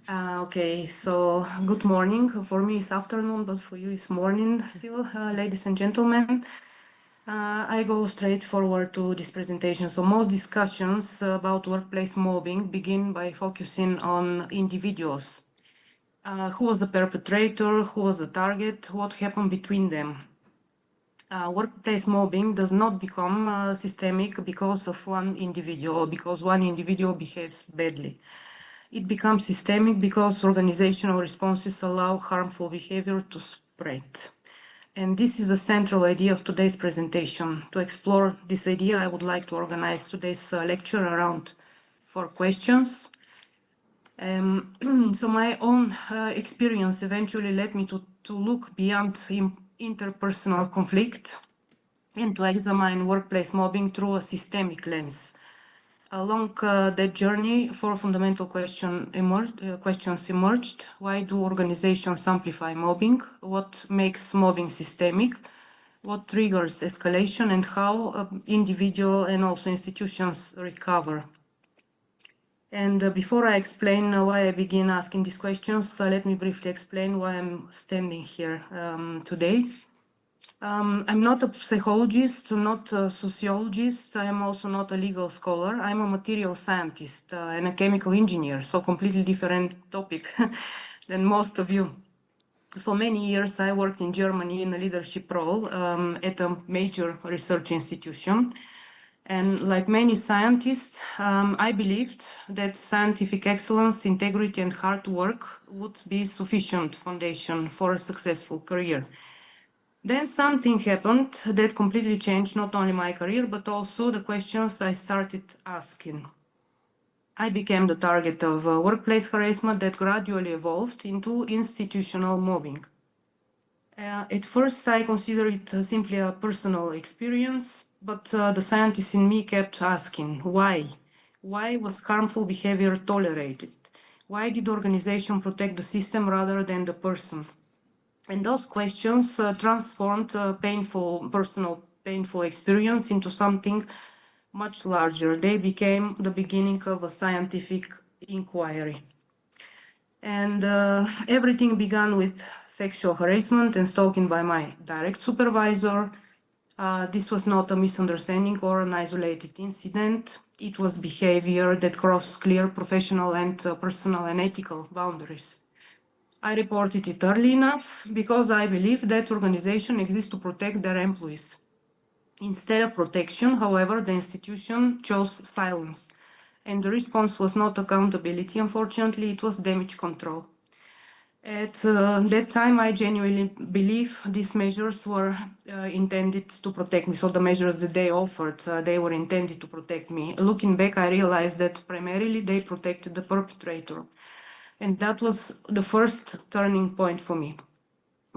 Okay, so good morning. For me, it's afternoon, but for you, it's morning still, ladies and gentlemen. I go straight forward to this presentation. So most discussions about workplace mobbing begin by focusing on individuals. Who was the perpetrator? Who was the target? What happened between them? Workplace mobbing does not become systemic because of one individual or because one individual behaves badly. It becomes systemic because organizational responses allow harmful behavior to spread. And this is the central idea of today's presentation. To explore this idea, I would like to organize today's lecture around 4 questions. So my own experience eventually led me to look beyond interpersonal conflict and to examine workplace mobbing through a systemic lens. Along that journey, 4 fundamental questions emerged. Why do organizations amplify mobbing? What makes mobbing systemic? What triggers escalation, and how individuals and also institutions recover? And before I explain why I begin asking these questions, let me briefly explain why I'm standing here today. I'm not a psychologist, not a sociologist. I am also not a legal scholar. I'm a material scientist and a chemical engineer, so completely different topic than most of you. For many years, I worked in Germany in a leadership role at a major research institution. And like many scientists, I believed that scientific excellence, integrity, and hard work would be sufficient foundation for a successful career. Then something happened that completely changed not only my career, but also the questions I started asking. I became the target of workplace harassment that gradually evolved into institutional mobbing. At first, I considered it simply a personal experience, but the scientist in me kept asking, why? Why was harmful behavior tolerated? Why did the organization protect the system rather than the person? And those questions transformed a personal painful experience into something much larger. They became the beginning of a scientific inquiry. And everything began with sexual harassment and stalking by my direct supervisor. This was not a misunderstanding or an isolated incident. It was behavior that crossed clear professional and personal and ethical boundaries. I reported it early enough because I believe that organization exists to protect their employees. Instead of protection, however, the institution chose silence. And the response was not accountability, unfortunately, it was damage control. At that time, I genuinely believe these measures were intended to protect me. So the measures that they offered, they were intended to protect me. Looking back, I realized that primarily they protected the perpetrator. And that was the first turning point for me.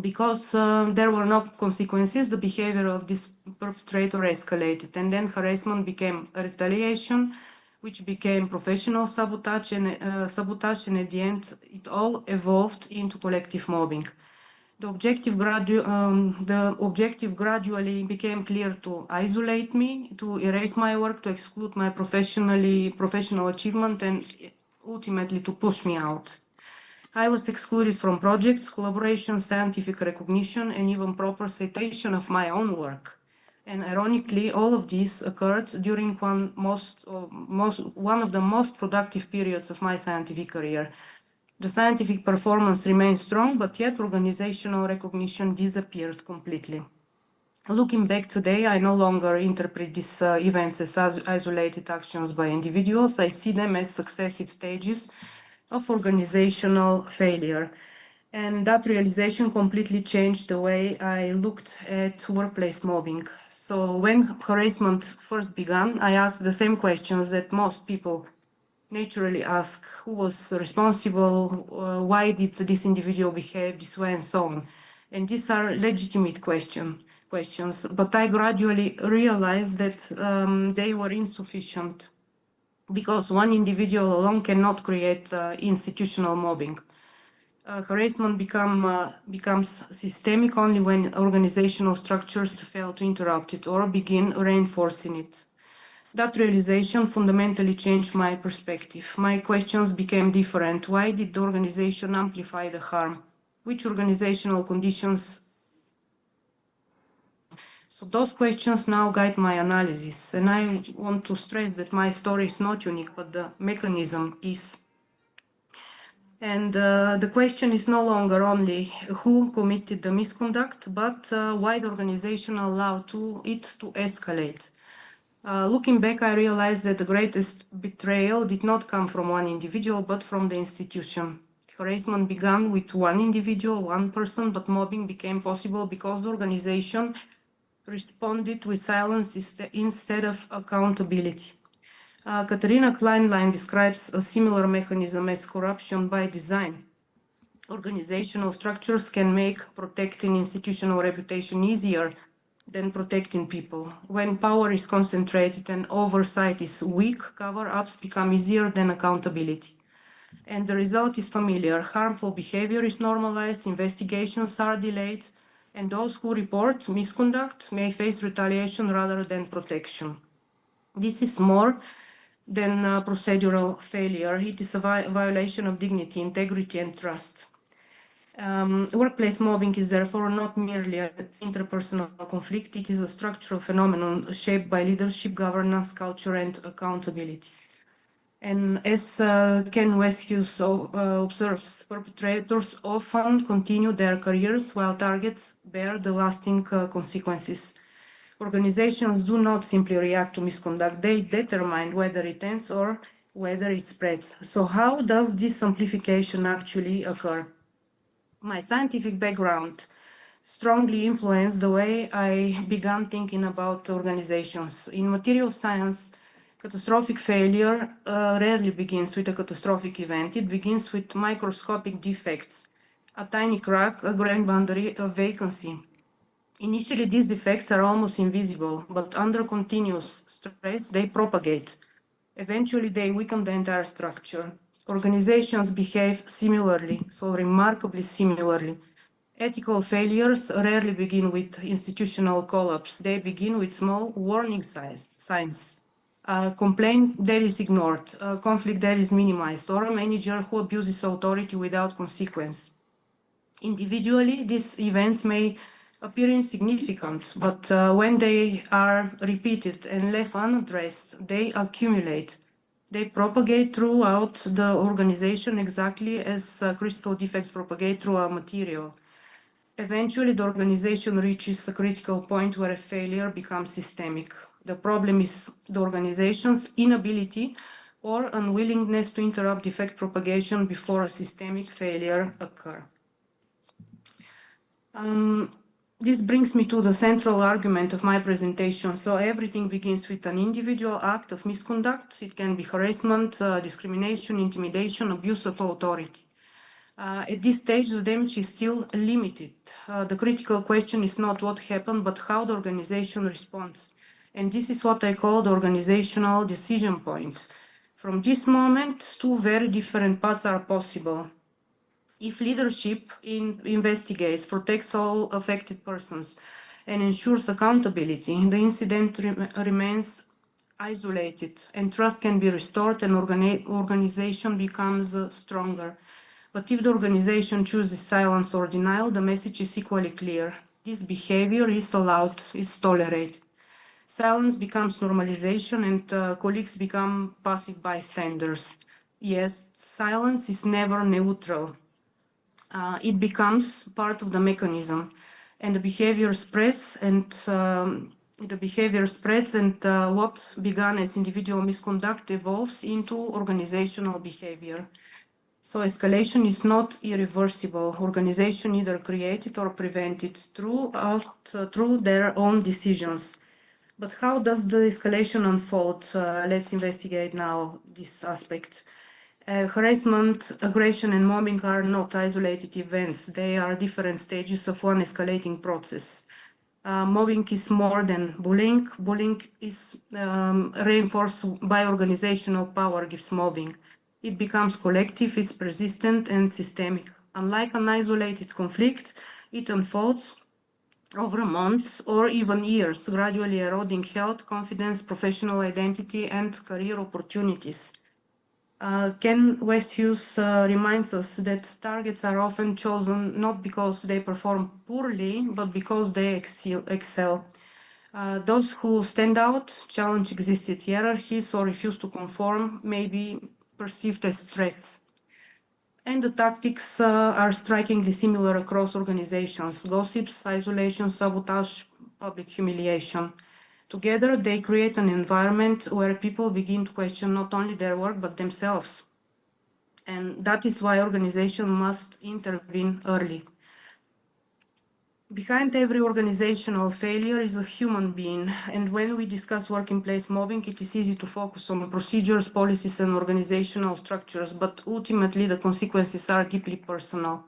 Because there were no consequences, the behavior of this perpetrator escalated. And then harassment became a retaliation, which became professional sabotage. And at the end, it all evolved into collective mobbing. The objective gradually became clear to isolate me, to erase my work, to exclude my professional achievement, and ultimately to push me out. I was excluded from projects, collaboration, scientific recognition, and even proper citation of my own work. And ironically, all of this occurred during one of the most productive periods of my scientific career. The scientific performance remained strong, but yet organizational recognition disappeared completely. Looking back today, I no longer interpret these events as isolated actions by individuals. I see them as successive stages of organizational failure. And that realization completely changed the way I looked at workplace mobbing. So when harassment first began, I asked the same questions that most people naturally ask: who was responsible, why did this individual behave this way, and so on. And these are legitimate questions, but I gradually realized that they were insufficient because one individual alone cannot create institutional mobbing. Harassment becomes systemic only when organizational structures fail to interrupt it or begin reinforcing it. That realization fundamentally changed my perspective. My questions became different. Why did the organization amplify the harm? Which organizational conditions? So those questions now guide my analysis, and I want to stress that my story is not unique, but the mechanism is. And the question is no longer only who committed the misconduct, but why the organization allowed it to escalate. Looking back, I realized that the greatest betrayal did not come from one individual, but from the institution. Harassment began with one individual, one person, but mobbing became possible because the organization responded with silence instead of accountability. Katarina Kleinlein describes a similar mechanism as corruption by design. Organizational structures can make protecting institutional reputation easier than protecting people. When power is concentrated and oversight is weak, cover-ups become easier than accountability. And the result is familiar. Harmful behavior is normalized, investigations are delayed, and those who report misconduct may face retaliation rather than protection. This is more than procedural failure. It is a violation of dignity, integrity, and trust. Workplace mobbing is therefore not merely an interpersonal conflict, it is a structural phenomenon shaped by leadership, governance, culture, and accountability. And as Ken Westhues observes, perpetrators often continue their careers while targets bear the lasting consequences. Organizations do not simply react to misconduct, they determine whether it ends or whether it spreads. So how does this amplification actually occur? My scientific background strongly influenced the way I began thinking about organizations. In material science, catastrophic failure rarely begins with a catastrophic event. It begins with microscopic defects, a tiny crack, a grain boundary, a vacancy. Initially, these defects are almost invisible, but under continuous stress, they propagate. Eventually, they weaken the entire structure. Organizations behave similarly, so remarkably similarly. Ethical failures rarely begin with institutional collapse. They begin with small warning signs. A complaint that is ignored, a conflict that is minimized, or a manager who abuses authority without consequence. Individually, these events may appear insignificant, but when they are repeated and left unaddressed, they accumulate. They propagate throughout the organization exactly as crystal defects propagate through a material. Eventually, the organization reaches a critical point where a failure becomes systemic. The problem is the organization's inability or unwillingness to interrupt defect propagation before a systemic failure occurs. This brings me to the central argument of my presentation. So everything begins with an individual act of misconduct. It can be harassment, discrimination, intimidation, abuse of authority. At this stage, the damage is still limited. The critical question is not what happened, but how the organization responds. And this is what I call the organizational decision point. From this moment, two very different paths are possible. If leadership investigates, protects all affected persons, and ensures accountability, the incident remains isolated, and trust can be restored and organization becomes stronger. But if the organization chooses silence or denial, the message is equally clear. This behavior is allowed, is tolerated. Silence becomes normalization and colleagues become passive bystanders. Yes, silence is never neutral. It becomes part of the mechanism, and the behavior spreads, and what began as individual misconduct evolves into organizational behavior. So escalation is not irreversible. Organization either create it or prevent it through their own decisions. But how does the escalation unfold? Let's investigate now this aspect. Harassment, aggression, and mobbing are not isolated events. They are different stages of one escalating process. Mobbing is more than bullying. Bullying is reinforced by organizational power gives mobbing. It becomes collective, it's persistent and systemic. Unlike an isolated conflict, it unfolds over months or even years, gradually eroding health, confidence, professional identity, and career opportunities. Ken Westhuse reminds us that targets are often chosen not because they perform poorly, but because they excel. Those who stand out, challenge existing hierarchies, or refuse to conform may be perceived as threats. And the tactics are strikingly similar across organizations: gossips, isolation, sabotage, public humiliation. Together, they create an environment where people begin to question not only their work, but themselves. And that is why organizations must intervene early. Behind every organizational failure is a human being, and when we discuss workplace mobbing, it is easy to focus on procedures, policies, and organizational structures, but ultimately the consequences are deeply personal.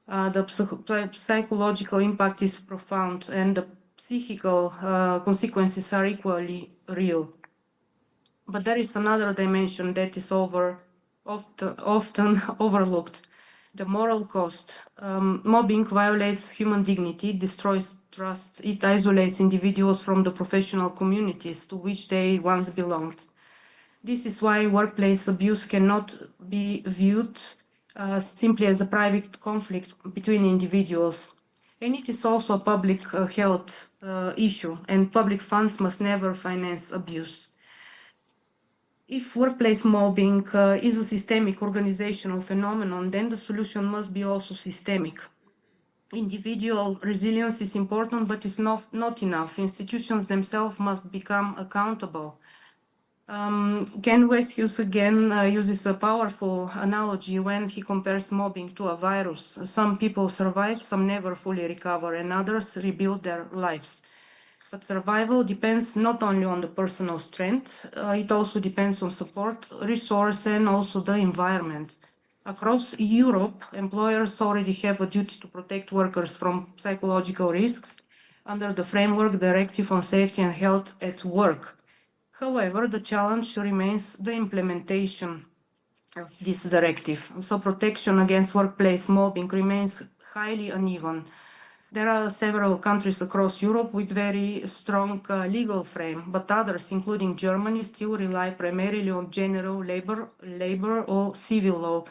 The psychological impact is profound, and the psychical consequences are equally real. But there is another dimension that is often overlooked: the moral cost. Mobbing violates human dignity, destroys trust, it isolates individuals from the professional communities to which they once belonged. This is why workplace abuse cannot be viewed simply as a private conflict between individuals. And it is also a public health issue, and public funds must never finance abuse. If workplace mobbing is a systemic organizational phenomenon, then the solution must be also systemic. Individual resilience is important, but it's not enough. Institutions themselves must become accountable. Ken Westhuse again uses a powerful analogy when he compares mobbing to a virus. Some people survive, some never fully recover, and others rebuild their lives. But survival depends not only on the personal strength, it also depends on support, resource, and also the environment. Across Europe, employers already have a duty to protect workers from psychological risks under the Framework Directive on Safety and Health at Work. However, the challenge remains the implementation of this directive. So protection against workplace mobbing remains highly uneven. There are several countries across Europe with very strong legal frame, but others, including Germany, still rely primarily on general labor or civil law,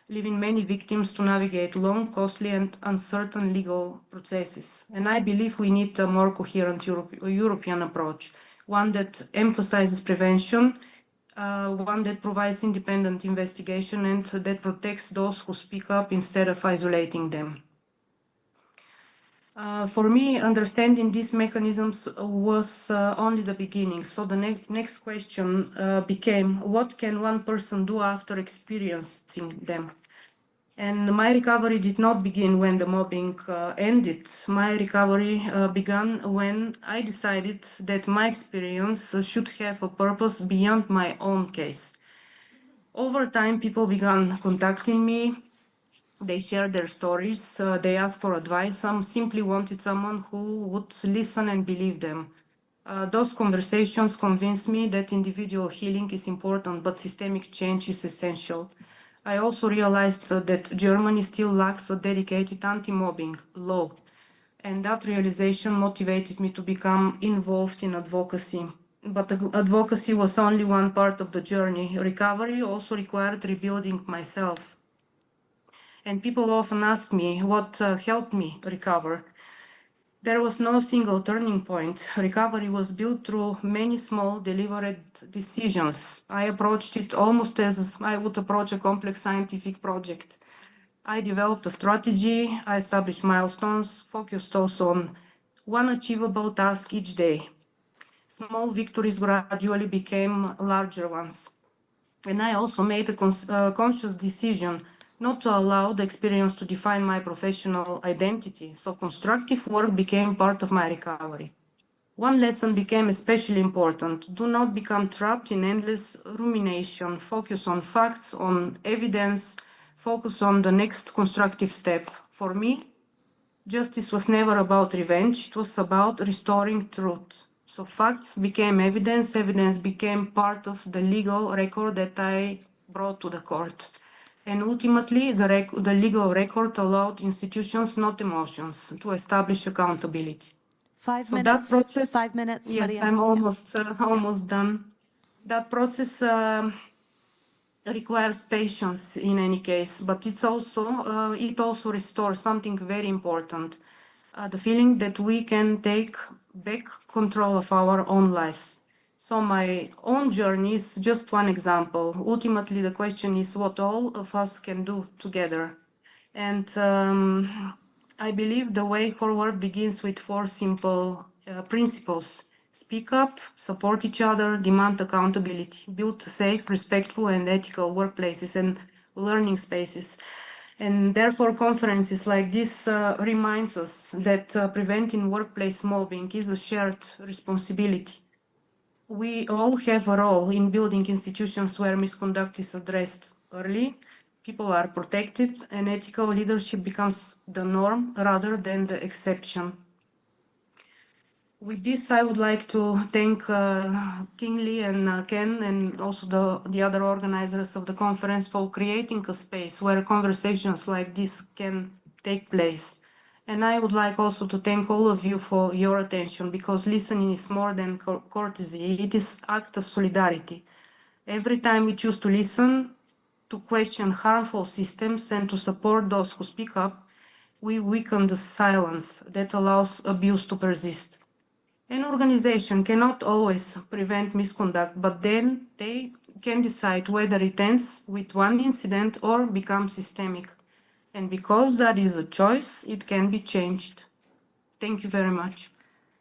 leaving many victims to navigate long, costly, and uncertain legal processes. And I believe we need a more coherent European approach, one that emphasizes prevention, one that provides independent investigation, and that protects those who speak up instead of isolating them. For me, understanding these mechanisms was only the beginning. So the next question became, what can one person do after experiencing them? And my recovery did not begin when the mobbing ended. My recovery began when I decided that my experience should have a purpose beyond my own case. Over time, people began contacting me. They shared their stories, they asked for advice. Some simply wanted someone who would listen and believe them. Those conversations convinced me that individual healing is important, but systemic change is essential. I also realized that Germany still lacks a dedicated anti-mobbing law, and that realization motivated me to become involved in advocacy. But advocacy was only one part of the journey. Recovery also required rebuilding myself. And people often ask me what helped me recover. There was no single turning point. Recovery was built through many small, deliberate decisions. I approached it almost as I would approach a complex scientific project. I developed a strategy, I established milestones, focused also on one achievable task each day. Small victories gradually became larger ones. And I also made a conscious decision not to allow the experience to define my professional identity. So constructive work became part of my recovery. One lesson became especially important: do not become trapped in endless rumination. Focus on facts, on evidence, focus on the next constructive step. For me, justice was never about revenge, it was about restoring truth. So facts became evidence, evidence became part of the legal record that I brought to the court. And ultimately, the legal record allowed institutions, not emotions, to establish accountability. 5 So minutes. that process, 5 minutes, yes, Mariya. I'm almost done. That process requires patience in any case, but it also restores something very important, the feeling that we can take back control of our own lives. So my own journey is just one example. Ultimately, the question is what all of us can do together. And I believe the way forward begins with 4 simple principles. Speak up, support each other, demand accountability, build safe, respectful, and ethical workplaces and learning spaces. And therefore, conferences like this reminds us that preventing workplace mobbing is a shared responsibility. We all have a role in building institutions where misconduct is addressed early, people are protected, and ethical leadership becomes the norm rather than the exception. With this, I would like to thank Kingsley and Ken and also the other organizers of the conference for creating a space where conversations like this can take place. And I would like also to thank all of you for your attention, because listening is more than courtesy, it is act of solidarity. Every time we choose to listen, to question harmful systems, and to support those who speak up, we weaken the silence that allows abuse to persist. An organization cannot always prevent misconduct, but then they can decide whether it ends with one incident or becomes systemic. And because that is a choice, it can be changed. Thank you very much.